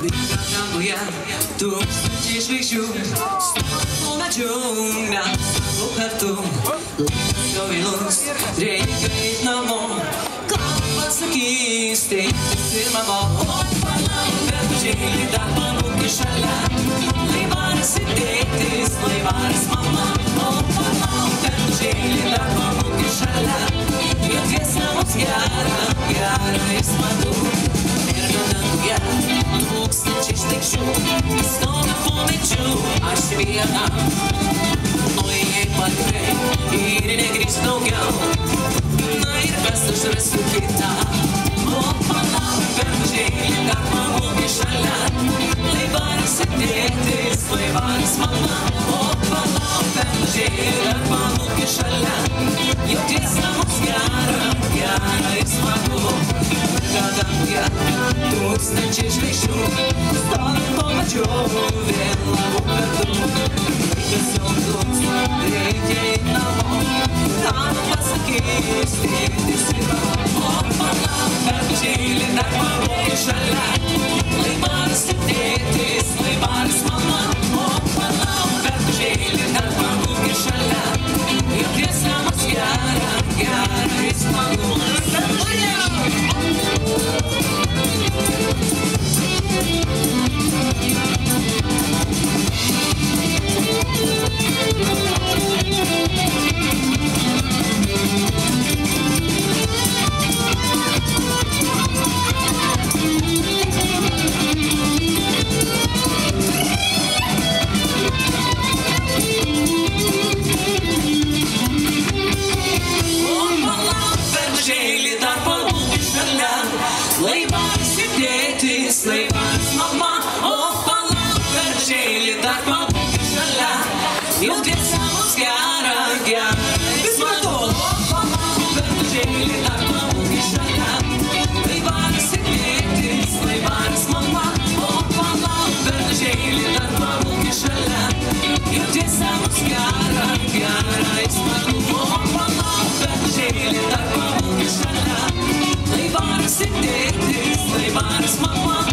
Danguje tūkstančiai žvaigždžių, stovi medžių, mes abu kartu. Laikas jau vėlus, reikia eit namo. Ką pasakys tėtis ir mama? O palauk, bernužėli, dar pabūk šalia. Laivaras ir tėtis, laivaras mama. O palauk, bernužėli, dar pabūk šalia. Jo tiesa mums gera, gera ir smagu. Danguje tūkstančiai žvaigždžių, stovi po medžiu, aš viena. Nuėjai patrai ir negrįžt daugiau. Na ir kas aš rasiu kitą? O palauk, bernužėli, dar pabūk šalia. Laivaras ir tėtis, laivaras mama. O palauk, bernužėli, dar pabūk šalia. Jau tiesa mums gera, gera ir smagu. Danguje tūkstančiai žvaigždžių, stovi po medžiu, vėl abu kartu. Laikas jau vėlus, reikia eit namo. Ką pasakys tėtis ir mama? O palauk, bernužėli, dar pabūk šalia. Laivaras ir tėtis, laivaras mama. O palauk, bernužėli, dar pabūk šalia. Jo tiesa mums gera, gera ir smagu. Laivaras ir tėtis, laivaras mama. O palauk, bernužėli, dar pabūk šalia. Jau tiesa mums gera, gera ir smagu. O palauk, bernužėli, dar pabūk šalia. Laivaras ir tėtis, laivaras mama. O palauk, bernužėli, dar pabūk šalia. Jau tiesa mums gera, gera ir smagu. O palauk, bernužėli, dar pabūk šalia. Laivaras ir tėtis, laivaras mama.